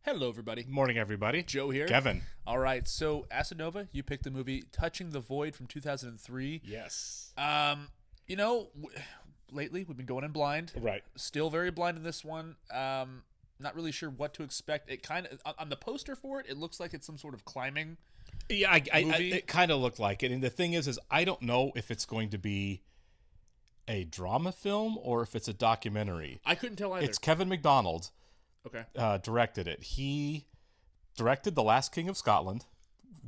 Hello, everybody. Morning, everybody. Joe here. Kevin. All right, so Acid Nova, you picked the movie Touching the Void from 2003. Yes. Lately we've been going in blind. Right. Still very blind in this one. Not really sure what to expect. It kind of on the poster for it, it looks like it's some sort of climbing. Yeah, movie. it kind of looked like it. And the thing is I don't know if it's going to be a drama film or if it's a documentary. I couldn't tell either. It's Kevin MacDonald. Okay. Directed it. He directed The Last King of Scotland.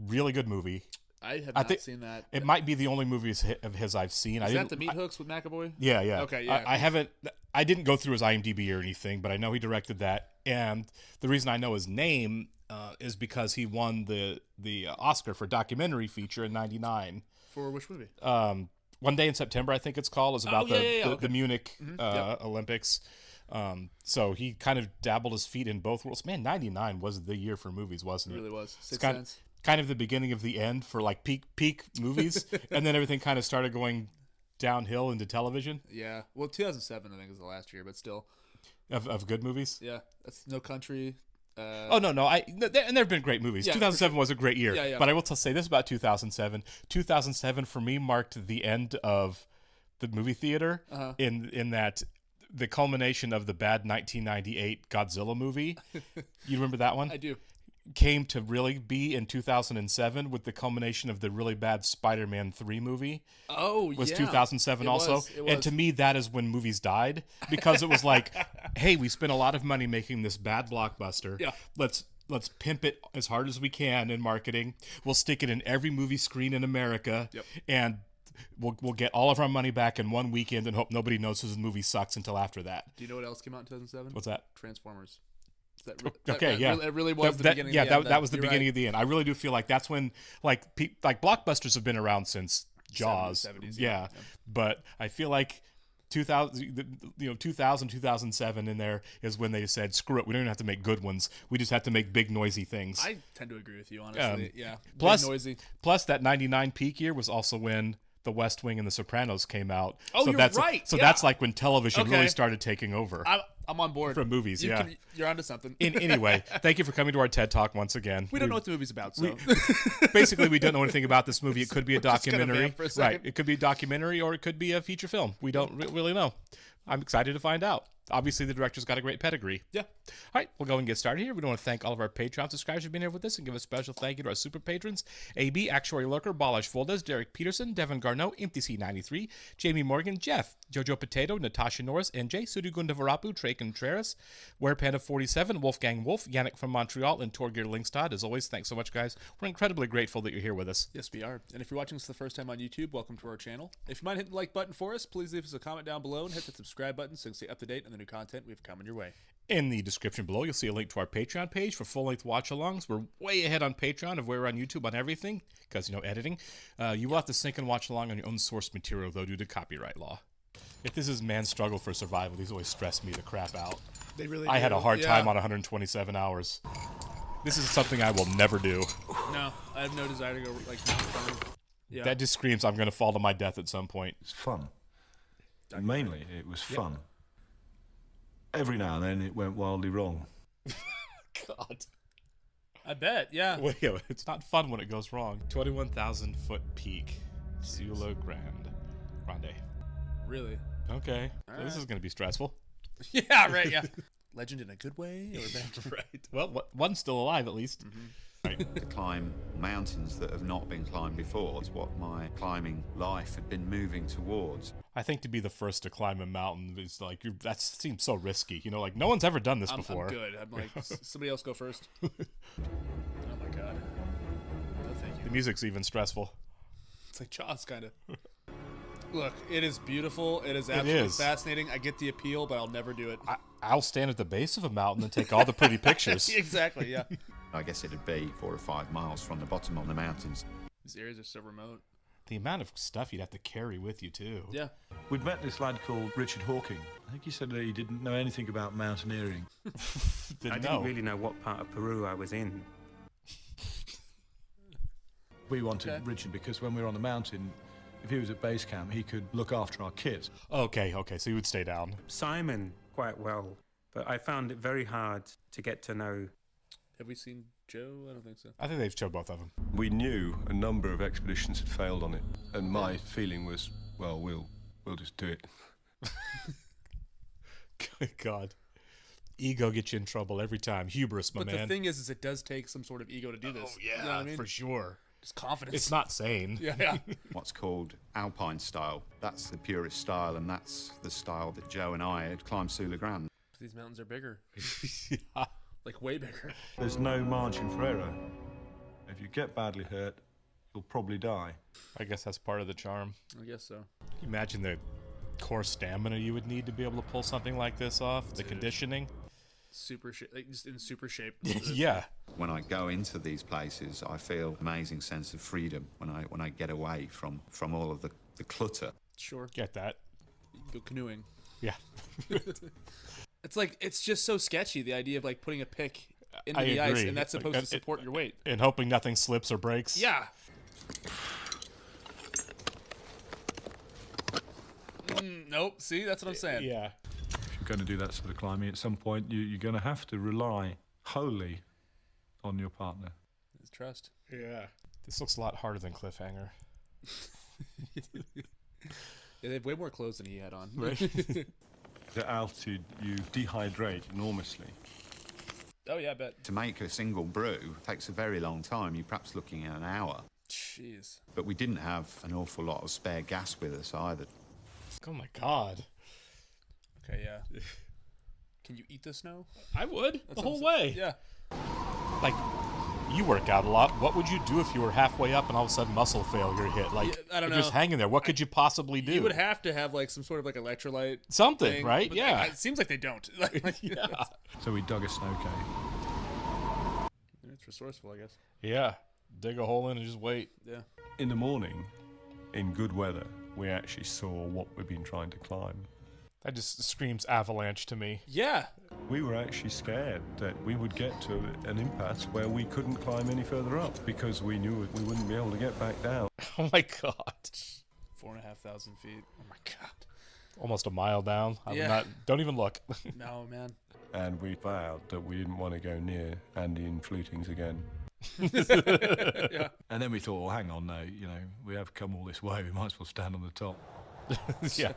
Really good movie. I have not seen that. It might be the only movie of his I've seen. Is that the Meat Hooks with McAvoy? Yeah. Okay, yeah. I didn't go through his IMDb or anything, but I know he directed that. And the reason I know his name is because he won the Oscar for documentary feature in '99. For which movie? One Day in September, I think it's called, is about the Munich Olympics. So he kind of dabbled his feet in both worlds. Man, '99 was the year for movies, wasn't it? It really was. Sixth Sense. Sense. Kind of the beginning of the end for like peak movies, and then everything kind of started going downhill into television. Yeah. Well, 2007 I think is the last year, but still. Of good movies. Yeah. That's No Country. And there have been great movies. Yeah, 2007 was a great year. Yeah. But I will say this about 2007. 2007 for me marked the end of the movie theater in that the culmination of the bad 1998 Godzilla movie. You remember that one? I do. Came to really be in 2007 with the culmination of the really bad Spider-Man 3 movie. Oh, was yeah. 2007 It also. was. And to me, that is when movies died, because it was like, hey, we spent a lot of money making this bad blockbuster. Yeah. Let's pimp it as hard as we can in marketing. We'll stick it in every movie screen in America. Yep. And we'll get all of our money back in one weekend and hope nobody notices the movie sucks until after that. Do you know what else came out in 2007? What's that? Transformers. It really was the beginning. Yeah, of the end, that was the you're beginning right. of the end. I really do feel like that's when like blockbusters have been around since Jaws. 70s, yeah. But I feel like 2000, 2007 in there is when they said, screw it, we don't even have to make good ones. We just have to make big noisy things. I tend to agree with you, honestly. Yeah. Plus, Big noisy. plus that 99 peak year was also when The West Wing and The Sopranos came out. Oh, so you're that's right. So Yeah. that's like when television Okay. really started taking over. I'm on board. From movies, yeah. You're onto something. Anyway, thank you for coming to our TED Talk once again. We don't know what the movie's about, so. Basically, we don't know anything about this movie. It could be a just gonna documentary. vamp for a second. Right. It could be a documentary or it could be a feature film. We don't really know. I'm excited to find out. Obviously, the director's got a great pedigree. Yeah. All right, we'll go and get started here. We want to thank all of our Patreon subscribers for being here with us and give a special thank you to our super patrons: AB, Actuary Lurker, Balash Foldes, Derek Peterson, Devin Garneau, Empty C93, Jamie Morgan, Jeff, Jojo Potato, Natasha Norris, NJ, Sudugunda Varapu, Trey Contreras, WerePanda47, Wolfgang Wolf, Yannick from Montreal, and Torgeir Lingstad. As always, thanks so much, guys. We're incredibly grateful that you're here with us. Yes, we are. And if you're watching this for the first time on YouTube, welcome to our channel. If you mind hitting the like button for us, please leave us a comment down below and hit the subscribe button so you can stay up to date on the new content we have coming your way. In the description below, you'll see a link to our Patreon page for full-length watch-alongs. We're way ahead on Patreon of where we're on YouTube on everything, because, editing. You will have to sync and watch along on your own source material, though, due to copyright law. If this is man's struggle for survival, these always stress me the crap out. They really I had do. a hard time on 127 hours. This is something I will never do. No, I have no desire to go, like, firm. Yeah. That just screams I'm going to fall to my death at some point. It's fun. Mainly, it was fun. Every now and then, it went wildly wrong. God. I bet, yeah. Well, yeah, it's not fun when it goes wrong. 21,000-foot peak. Cielo Grande. Really? Okay. Well, this is going to be stressful. Yeah, right, yeah. Legend in a good way? Or bad? Right. Well, one's still alive, at least. Mm-hmm. Right. To climb mountains that have not been climbed before is what my climbing life had been moving towards. I think to be the first to climb a mountain is like, that seems so risky. Like no one's ever done this before. I'm good. I'm like, somebody else go first. Oh my god. No, thank you. The music's even stressful. It's like Jaws, kind of. Look, it is beautiful. It is absolutely fascinating. I get the appeal, but I'll never do it. I'll stand at the base of a mountain and take all the pretty pictures. Exactly, yeah. I guess it'd be 4 or 5 miles from the bottom of the mountains. These areas are so remote. The amount of stuff you'd have to carry with you, too. Yeah. We'd met this lad called Richard Hawking. I think he said that he didn't know anything about mountaineering. Didn't didn't really know what part of Peru I was in. We wanted Richard because when we were on the mountain, if he was at base camp, he could look after our kit. Okay, so you would stay down. Simon quite well, but I found it very hard to get to know Have we seen Joe? I don't think so. I think they've showed both of them. We knew a number of expeditions had failed on it, and my feeling was, well, we'll just do it. Good God. Ego gets you in trouble every time. Hubris, my But man. the thing is it does take some sort of ego to do this. Oh, yeah, You know what I mean? for sure. Just confidence. It's not sane. Yeah. What's called alpine style. That's the purest style, and that's the style that Joe and I had climbed Sula Grand. These mountains are bigger. Yeah. Like, way bigger. There's no margin for error. If you get badly hurt, you'll probably die. I guess that's part of the charm. I guess so. Can you imagine the core stamina you would need to be able to pull something like this off? The conditioning? Super shape. Like, just in super shape. Yeah. When I go into these places, I feel an amazing sense of freedom when I get away from all of the clutter. Sure. Get that. You can go canoeing. Yeah. It's like, it's just so sketchy, the idea of like putting a pick into I the ice, agree. and that's supposed Like, to support your weight. And hoping nothing slips or breaks. Yeah. Nope. See, that's what I'm saying. Yeah. If you're going to do that sort of climbing, at some point you're going to have to rely wholly on your partner. It's trust. Yeah. This looks a lot harder than Cliffhanger. Yeah, they have way more clothes than he had on. At altitude, you dehydrate enormously. Oh, yeah, I bet. To make a single brew takes a very long time. You're perhaps looking at an hour. Jeez. But we didn't have an awful lot of spare gas with us either. Oh my God. Okay, yeah. Can you eat the snow? I would. That's The what whole I'm way. Yeah. Like, you work out a lot. What would you do if you were halfway up and all of a sudden muscle failure hit? Like, Yeah, I don't you're just know. hanging there. What could you possibly do? You would have to have like some sort of like electrolyte Something, thing, right? but Yeah. It seems like they don't. Yeah. So we dug a snow cave. It's resourceful, I guess. Yeah. Dig a hole in and just wait. Yeah. In the morning, in good weather, we actually saw what we've been trying to climb. That just screams avalanche to me. Yeah. We were actually scared that we would get to an impasse where we couldn't climb any further up because we knew we wouldn't be able to get back down. Oh my God. 4,500 feet. Oh my God. Almost a mile down. I would Yeah. not. Don't even look. No, man. And we vowed that we didn't want to go near Andy and Flutings again. Yeah. And then we thought, well, hang on, no, we have come all this way, we might as well stand on the top. Yeah.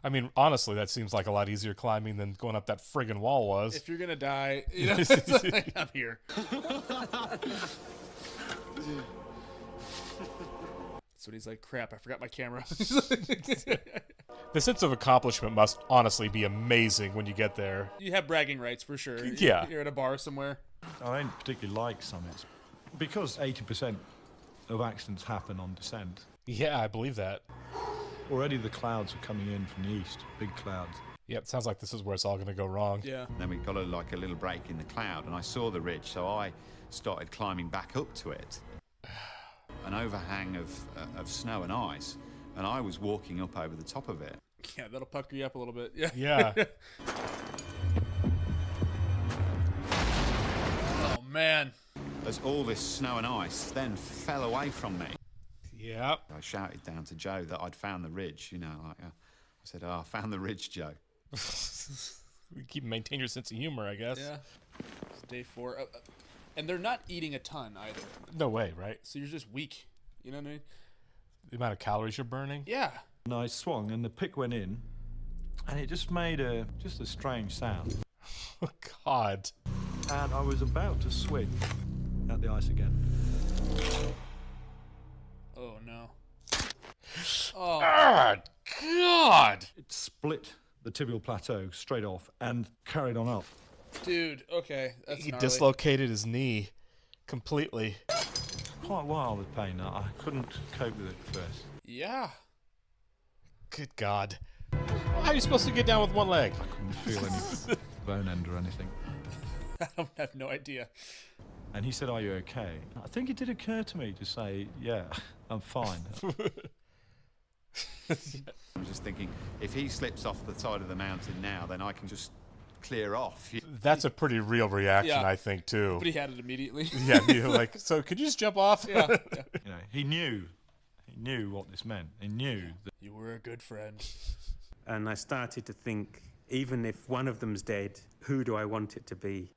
I mean, honestly, that seems like a lot easier climbing than going up that friggin' wall was. If you're gonna die, it's like, I'm here. So he's like, crap, I forgot my camera. The sense of accomplishment must honestly be amazing when you get there. You have bragging rights for sure. Yeah. You're at a bar somewhere. I don't particularly like summits because 80% of accidents happen on descent. Yeah, I believe that. Already the clouds are coming in from the east, big clouds. Yeah, it sounds like this is where it's all going to go wrong. Yeah. Then we got a little break in the cloud, and I saw the ridge, so I started climbing back up to it. An overhang of snow and ice, and I was walking up over the top of it. Yeah, that'll pucker you up a little bit. Yeah. Yeah. Oh, man. As all this snow and ice then fell away from me. Yeah. I shouted down to Joe that I'd found the ridge, I said, I found the ridge, Joe. We keep maintain your sense of humor, I guess. Yeah. It's day 4. And they're not eating a ton either. No way, right? So you're just weak. You know what I mean? The amount of calories you're burning. Yeah. And I swung and the pick went in and it just made a strange sound. Oh, God. And I was about to swing at the ice again. Oh, no. Oh. God. It split the tibial plateau straight off and carried on up. Dude, okay. That's He gnarly. dislocated his knee completely. Quite wild with pain. I couldn't cope with it at first. Yeah. Good God. How are you supposed to get down with one leg? I couldn't feel any bone end or anything. I have no idea. And he said, "Are you okay?" I think it did occur to me to say, "Yeah, I'm fine." I'm just thinking, if he slips off the side of the mountain now, then I can just clear off. That's a pretty real reaction, Yeah. I think, too. But he had it immediately. Yeah, you're like, so could you just jump off? Yeah. He knew what this meant. He knew that You were a good friend. And I started to think, even if one of them's dead, who do I want it to be?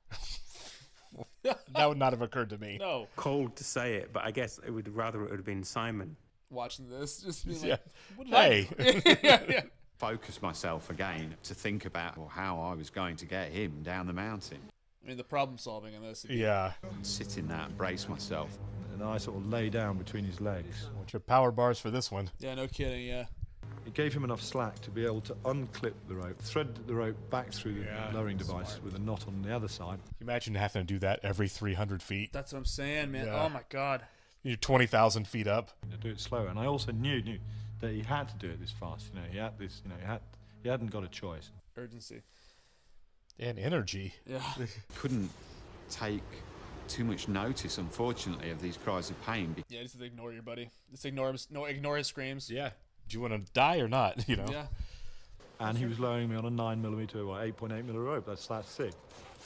That would not have occurred to me. No. Cold to say it, but I guess it would have been Simon. Watching this, just being like, Yeah. what did Hey. yeah. Focus myself again to think about how I was going to get him down the mountain. I mean, the problem solving in this. Yeah. Sit in that, brace myself. And I sort of lay down between his legs. What's your power bars for this one? Yeah, no kidding. Yeah. It gave him enough slack to be able to unclip the rope, thread the rope back through the Yeah. lowering device with a knot on the other side. Can you imagine having to do that every 300 feet? That's what I'm saying, man. Yeah. Oh my God. You're 20,000 feet up. To do it slower. And I also knew that he had to do it this fast. You know, he had this. You know, he hadn't got a choice. Urgency. And energy. Yeah. Couldn't take too much notice, unfortunately, of these cries of pain. Yeah, just ignore your buddy. Just ignore him. No, ignore his screams. Yeah. Do you want to die or not? You know. Yeah. And he was lowering me on a 9mm or 8.8mm rope. That's thick,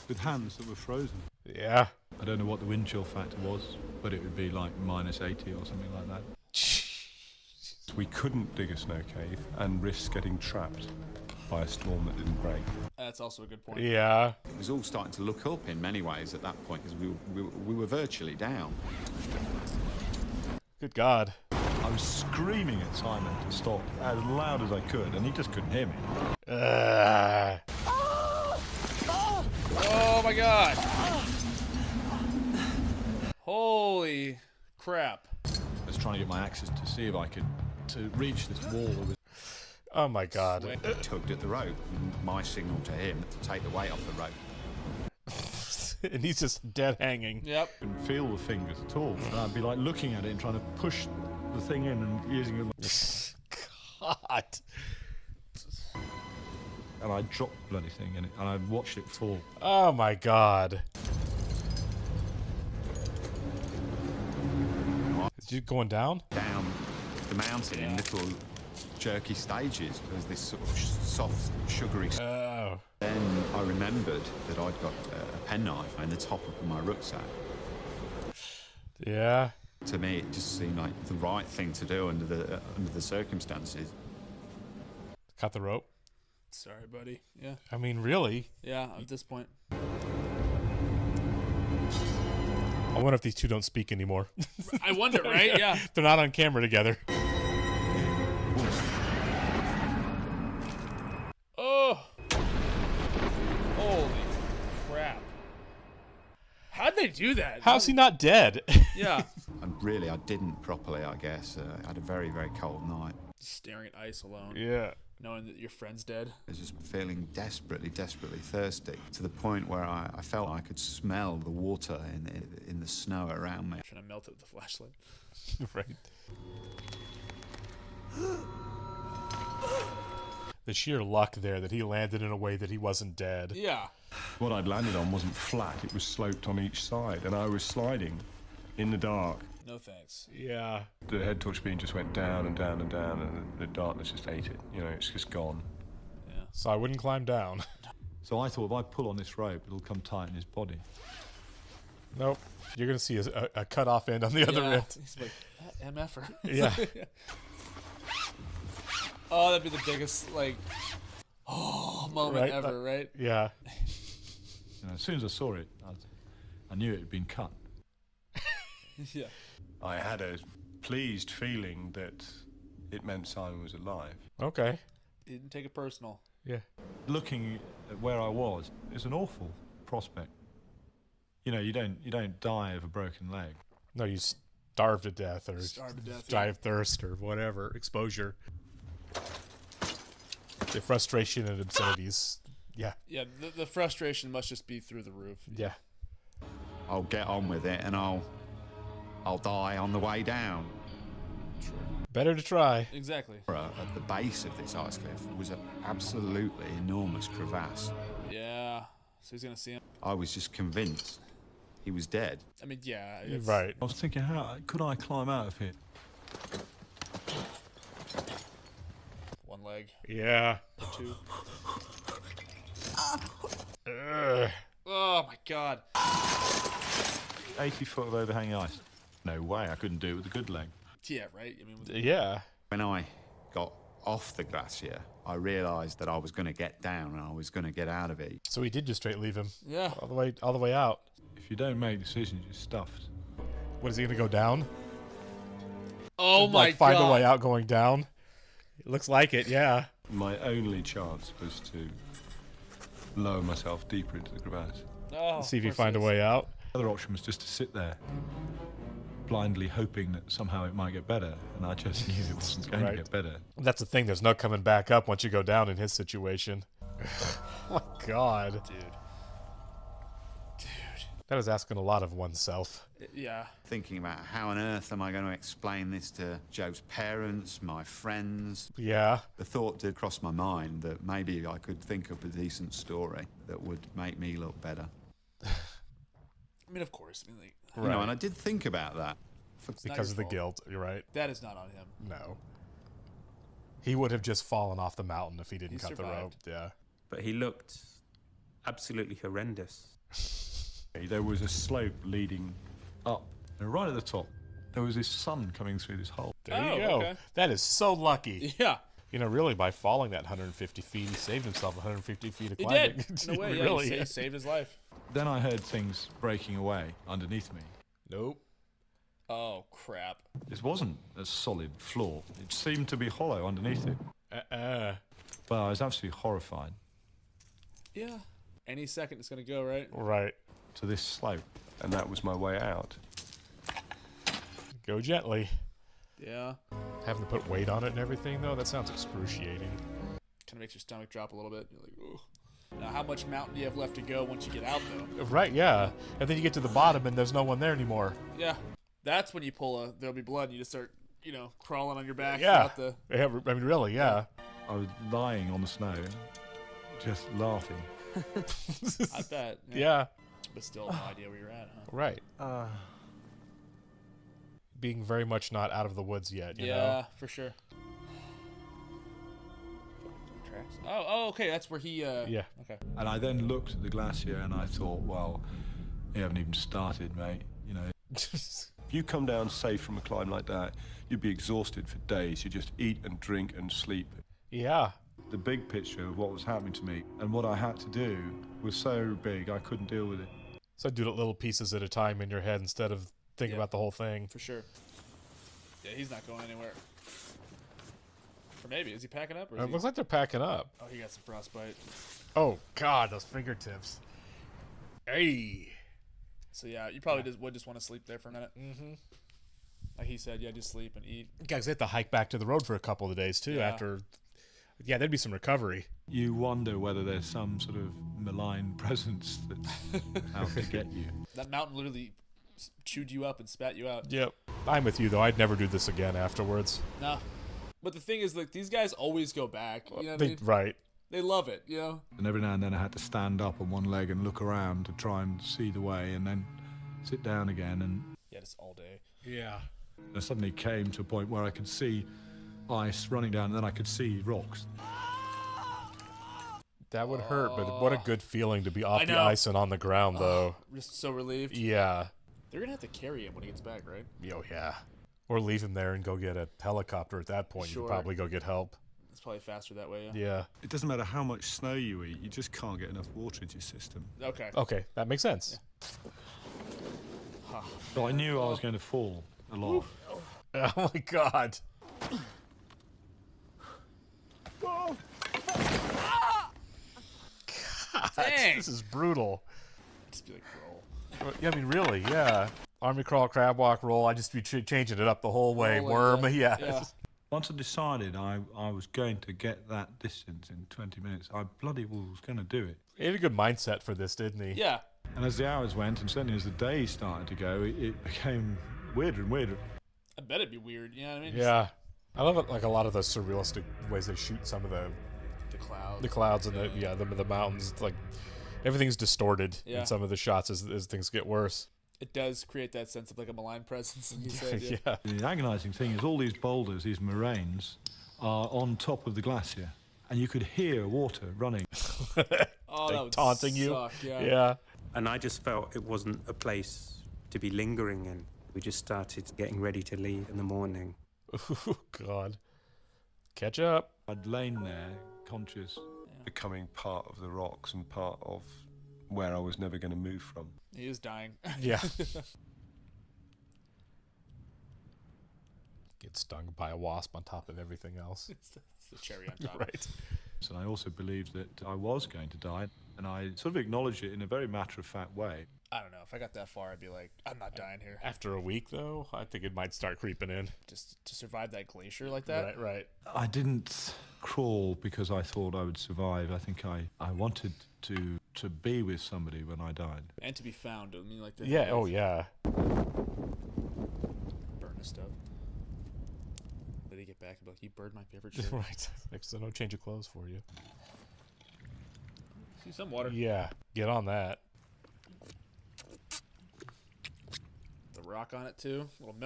with hands that were frozen. Yeah. I don't know what the wind chill factor was, but it would be like -80 or something like that. We couldn't dig a snow cave and risk getting trapped by a storm that didn't break. That's also a good point. Yeah. It was all starting to look up in many ways at that point because we were virtually down. Good God. I was screaming at Simon to stop as loud as I could, and he just couldn't hear me. Oh my God. Holy crap. I was trying to get my axes to see if I could to reach this wall. That was Oh my God. He tugged at the rope, and my signal to him to take the weight off the rope. And he's just dead hanging. Yep. I couldn't feel the fingers at all. And I'd be like looking at it and trying to push the thing in and using it. God. And I dropped the bloody thing in it, and I watched it fall. Oh my God. Is you going down? Down the mountain in little jerky stages. There's this sort of soft, sugary. Oh. Then I remembered that I'd got a penknife in the top of my rucksack. Yeah. To me, it just seemed like the right thing to do under the circumstances. Cut the rope. Sorry, buddy. Yeah. I mean, really? Yeah, at this point. I wonder if these two don't speak anymore. I wonder, right? Yeah. They're not on camera together. Oh. Holy crap. How'd they do that? How's he not dead? Yeah. And really, I didn't properly, I guess. I had a very, very cold night. Staring at ice alone. Yeah. Knowing that your friend's dead. I was just feeling desperately, desperately thirsty to the point where I felt I could smell the water in the snow around me. Trying to melt it with the flashlight. Right. The sheer luck there that he landed in a way that he wasn't dead. Yeah. What I'd landed on wasn't flat, it was sloped on each side, and I was sliding in the dark. No thanks. Yeah. The head torch beam just went down and down and down, and the darkness just ate it. You know, it's just gone. So I wouldn't climb down. So I thought if I pull on this rope, it'll come tight in his body. Nope. You're going to see a cut off end on the other Yeah. end. He's like, that MFer. Yeah. Oh, that'd be the biggest, like, moment Right, ever, right? Yeah. You know, as soon as I saw it, I knew it had been cut. Yeah. I had a pleased feeling that it meant Simon was alive. Okay. He didn't take it personal. Yeah. Looking at where I was, it's an awful prospect. You know, you don't die of a broken leg. No, you starve to death or Starve to death, die yeah. of thirst or whatever. Exposure. The frustration and obscenities. Yeah. Yeah, the frustration must just be through the roof. Yeah. I'll get on with it, and I'll die on the way down. Better to try. Exactly. At the base of this ice cliff was an absolutely enormous crevasse. Yeah. So he's gonna see him. I was just convinced he was dead. I mean, yeah. It's, Right. I was thinking, how could I climb out of here? One leg, Yeah. two. Ugh. Oh my God. 80 foot of overhanging ice. No way, I couldn't do it with a good leg. Yeah, right. I mean, with Yeah. When I got off the glacier, I realised that I was going to get down and I was going to get out of it. So he did just straight leave him yeah. all the way out. If you don't make decisions, you're stuffed. What, is he going to go down? Oh my Like, find god. a way out going down? It looks like it, yeah. My only chance was to lower myself deeper into the crevasse. Oh, See if you of course find a it is. way out. The other option was just to sit there, blindly hoping that somehow it might get better, and I just knew it wasn't going Right. to get better. That's the thing, there's no coming back up once you go down in his situation. Oh my god. Dude. That is asking a lot of oneself. Yeah. Thinking about how on earth am I going to explain this to Joe's parents, my friends. Yeah. The thought did cross my mind that maybe I could think of a decent story that would make me look better. I mean, of course. I mean, like, You know, and I did think about that. Because of the fault. guilt, you're right. that is not on him. No. He would have just fallen off the mountain if he didn't He cut the rope. survived. Yeah. But he looked absolutely horrendous. There was a slope leading up, and right at the top, there was this sun coming through this hole. There Oh, you go. okay. That is so lucky. Yeah. You know, really, by falling that 150 feet, he saved himself 150 feet of He climbing. did. No way. Yeah, really. he saved his life. Then I heard things breaking away underneath me. Nope. Oh, crap. This wasn't a solid floor. It seemed to be hollow underneath it. But I was absolutely horrified. Yeah. Any second it's going to go, right? Right. To this slope. And that was my way out. Go gently. Yeah. Having to put weight on it and everything, though, that sounds excruciating. Kind of makes your stomach drop a little bit. You're like, ooh. Now, how much mountain do you have left to go once you get out, though? Right, yeah. And then you get to the bottom and there's no one there anymore. Yeah. That's when you pull a There'll Be Blood and you just start, crawling on your back. Yeah. Out the... Yeah, I mean, really, yeah. I was lying on the snow, just laughing. I bet. Yeah. But still, no idea where you're at, huh? Right. Being very much not out of the woods yet, you know? Yeah, for sure. Tracks. Oh, okay. That's where he. Yeah. Okay. And I then looked at the glacier and I thought, well, you haven't even started, mate. You know, If you come down safe from a climb like that, you'd be exhausted for days. You just eat and drink and sleep. Yeah. the big picture of what was happening to me and what I had to do was so big I couldn't deal with it. So do it little pieces at a time in your head instead of thinking Yeah. about the whole thing. For sure. Yeah, he's not going anywhere. Or maybe. Is he packing up? Or is It he... looks like they're packing up. Oh, he got some frostbite. Oh, God, those fingertips. Hey. So, yeah, you probably would just want to sleep there for a minute. Mm-hmm. Like he said, yeah, just sleep and eat. Guys, they have to hike back to the road for a couple of days, too, Yeah. after... Yeah, there'd be some recovery. You wonder whether there's some sort of malign presence that's out to get you. That mountain literally chewed you up and spat you out. Yep. I'm with you, though. I'd never do this again afterwards. No. But the thing is, like, these guys always go back. You know what I mean? Right. They love it, you know? And every now and then I had to stand up on one leg and look around to try and see the way and then sit down again. And Yeah, just all day. Yeah. I suddenly came to a point where I could see ice running down and then I could see rocks. That would hurt, but what a good feeling to be off I the know. ice and on the ground, though. Just so relieved. Yeah. They're going to have to carry him when he gets back, right? Oh, yeah. Or leave him there and go get a helicopter at that point. You Sure. could probably go get help. It's probably faster that way, yeah. Yeah. It doesn't matter how much snow you eat, you just can't get enough water into your system. Okay. Okay, that makes sense. So I knew I was going to fall a lot. Oh, my God. Dang. This is brutal. Just be like, roll. Yeah, I mean, really, yeah. Army crawl, crab walk, roll. I just be changing it up the whole way. Roll it, Worm, yeah. yeah. Yeah. Once I decided I was going to get that distance in 20 minutes, I bloody well was going to do it. He had a good mindset for this, didn't he? Yeah. And as the hours went, and certainly as the days started to go, it became weirder and weirder. I bet it'd be weird, you know what I mean? Yeah. I love it, like a lot of the surrealistic ways they shoot some of the The clouds. clouds and the mountains. It's like everything's distorted Yeah. in some of the shots as things get worse. It does create that sense of like a malign presence, and you said, yeah. Yeah. The agonizing thing is all these boulders, these moraines, are on top of the glacier, and you could hear water running. Oh, that would taunting you. suck, yeah. Yeah. And I just felt it wasn't a place to be lingering in. We just started getting ready to leave in the morning. Oh, God. Catch up. I'd lain there, conscious. Becoming part of the rocks and part of where I was never going to move from. He is dying. Yeah. Get stung by a wasp on top of everything else. It's the cherry on top. Right. And I also believed that I was going to die, and I sort of acknowledged it in a very matter-of-fact way. I don't know. If I got that far, I'd be like, I'm not dying here. After a week, though, I think it might start creeping in. Just to survive that glacier like that. Right. I didn't crawl because I thought I would survive. I think I wanted to be with somebody when I died. And to be found. I mean, like the Yeah, oh yeah. burn his stuff. Did he get back and be like, you burned my favorite shirt? Right. Next to no change of clothes for you. See some water. Yeah, get on that. The rock on it too. A little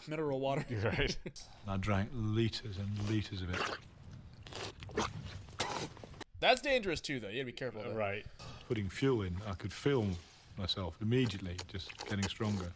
mineral water. You're right. And I drank liters and liters of it. That's dangerous too, though. You gotta be careful. Of that. Right. Putting fuel in, I could feel myself immediately just getting stronger.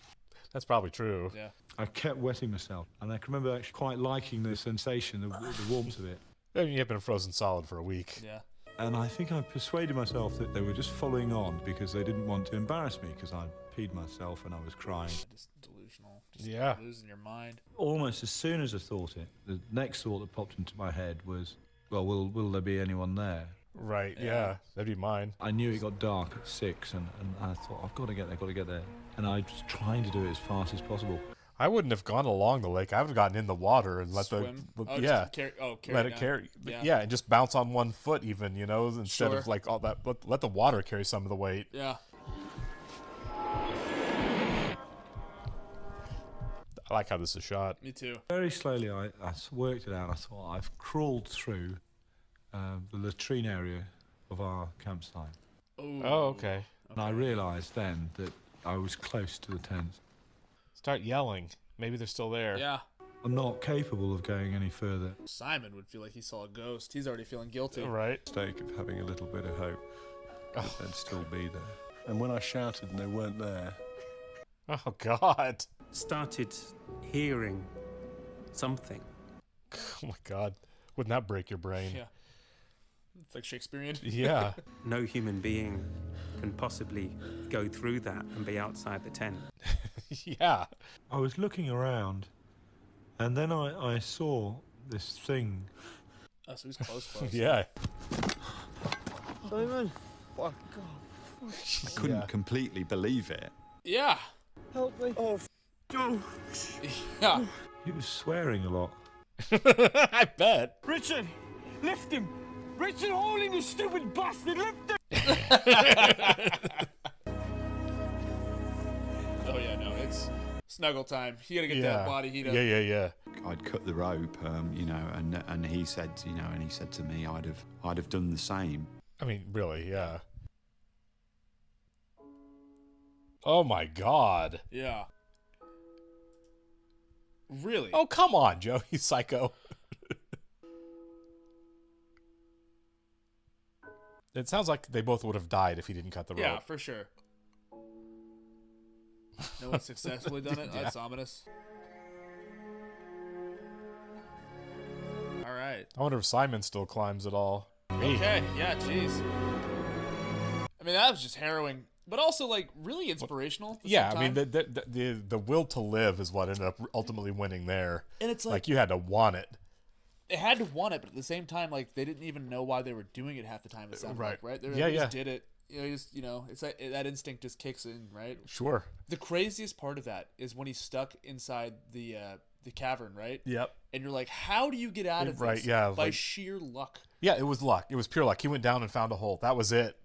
That's probably true. Yeah. I kept wetting myself, and I can remember actually quite liking the sensation, the warmth of it. I mean, you've been frozen solid for a week. Yeah. And I think I persuaded myself that they were just following on because they didn't want to embarrass me because I'd peed myself and I was crying. Just delusional. Just Yeah. losing your mind. Almost as soon as I thought it, the next thought that popped into my head was, well, will there be anyone there? Right, Yeah. yeah. That'd be mine. I knew it got dark at 6 and I thought, I've got to get there. And I was trying to do it as fast as possible. I wouldn't have gone along the lake. I would have gotten in the water and let Swim. yeah, Carry let it it down. carry. Yeah. Yeah, and just bounce on one foot even, instead Sure. of like all that. Let the water carry some of the weight. Yeah. I like how this is shot. Me too. Very slowly, I worked it out. I thought, I've crawled through the latrine area of our campsite. Ooh. Oh, okay. And I realised then that I was close to the tent. Start yelling. Maybe they're still there. Yeah. I'm not capable of going any further. Simon would feel like he saw a ghost. He's already feeling guilty. Right. Mistake of having a little bit of hope that they'd still be there. And when I shouted and they weren't there, Oh God. Started hearing something. Oh my God. Wouldn't that break your brain? Yeah. It's like Shakespearean. Yeah. No human being can possibly go through that and be outside the tent. Yeah. I was looking around, and then I saw this thing. Oh, so he's close. Yeah. Simon, fuck I couldn't completely believe it. Yeah. help me. Oh, no. Yeah. He was swearing a lot. I bet. Richard, lift him. Richard, hold him, you stupid bastard. Lift him. Oh yeah, no, it's snuggle time. You gotta get Yeah. that body heat up. Yeah. I'd cut the rope, and he said, and he said to me, I'd have done the same. I mean, really, yeah. Oh my God. Yeah. Really? Oh, come on, Joe. You psycho. It sounds like they both would have died if he didn't cut the rope. yeah, for sure. No one's successfully done it. Yeah. That's ominous. All right. I wonder if Simon still climbs at all. Me. Okay. Yeah. Jeez. I mean, that was just harrowing, but also like really inspirational. At the Yeah, same I mean, time. the will to live is what ended up ultimately winning there. and it's Like you had to want it. they had to want it, but at the same time, like they didn't even know why they were doing it half the time. It sounded Right. like, right? They Yeah, just yeah. did it. It's that instinct just kicks in, right? Sure. The craziest part of that is when he's stuck inside the cavern, right? Yep. And you're like, how do you get out of this? Right, yeah, By like- sheer luck. Yeah, it was luck. It was pure luck. He went down and found a hole. That was it.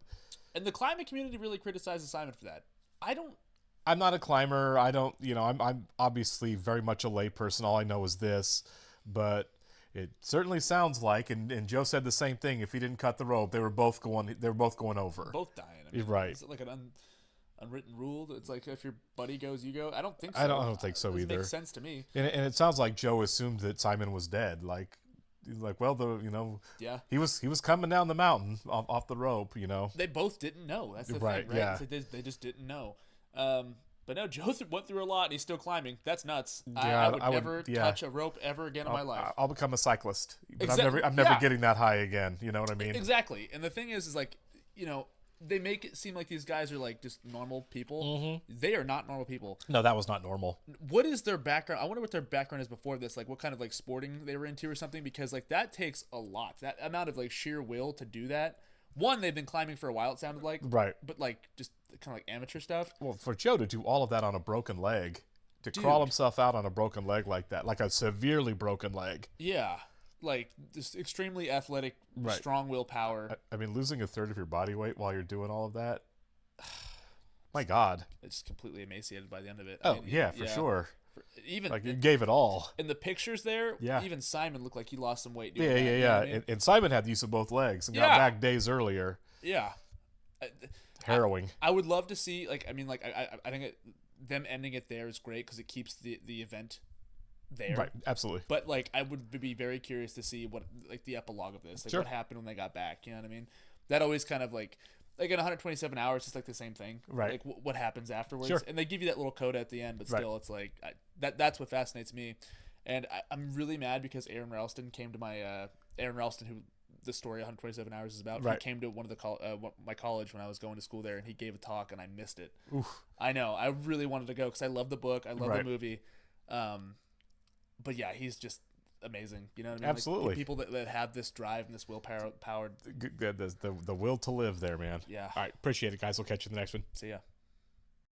And the climate community really criticizes Simon for that. I'm not a climber. I don't, I'm obviously very much a lay person. All I know is this, but it certainly sounds like, and Joe said the same thing. If he didn't cut the rope, they were both going over. Both dying. I You're right. Is it like an unwritten rule? It's like if your buddy goes, you go. I don't think so. I don't think so Doesn't either. Makes sense to me. And it sounds like Joe assumed that Simon was dead. Like, well, Yeah. he was coming down the mountain off the rope. They both didn't know. That's the Right, thing, right? yeah. It's like they just didn't know. But no, Joe went through a lot, and he's still climbing. That's nuts. Yeah, I would I would- never yeah. touch a rope ever again in my life. I'll become a cyclist, but Exactly, I'm never yeah. getting that high again. You know what I mean? Exactly. And the thing is like, they make it seem like these guys are like just normal people. They are not normal people. No, that was not normal. What is their background? I wonder what their background is before this. Like what kind of like sporting they were into or something, because like that takes a lot. That amount of like sheer will to do that. One, they've been climbing for a while, it sounded like. Right. But like just kind of like amateur stuff. Well, for Joe to do all of that on a broken leg, to crawl himself out on a broken leg like that, like a severely broken leg. Yeah. Like this extremely athletic, strong willpower. I mean, losing a third of your body weight while you're doing all of that. My God. It's completely emaciated by the end of it. Oh, yeah, for sure. Even like you gave it all. in the pictures there, Yeah. even Simon looked like he lost some weight doing Yeah, that, yeah, you know yeah. what I mean? And Simon had use of both legs and got Yeah. back days earlier. Yeah. Harrowing. I would love to see, like, I mean, like, I think them ending it there is great because it keeps the event there. Right, absolutely. But, like, I would be very curious to see what, like, the epilogue of this. Like, Sure. what happened when they got back, you know what I mean? That always kind of, like in 127 hours, it's like the same thing. Right. Like, what happens afterwards. Sure. And they give you that little coda at the end, but Right. still, it's like, that's what fascinates me. And I'm really mad because Aaron Ralston came to my, Aaron Ralston, who the story 127 Hours is about. Right. He came to one of the my college when I was going to school there, and he gave a talk, and I missed it. Oof. I know. I really wanted to go because I love the book. I love the Right. movie. But yeah, he's just amazing. You know what I mean? Absolutely. Like, people that have this drive and this willpower. The will to live there, man. Yeah. All right. Appreciate it, guys. We'll catch you in the next one. See ya.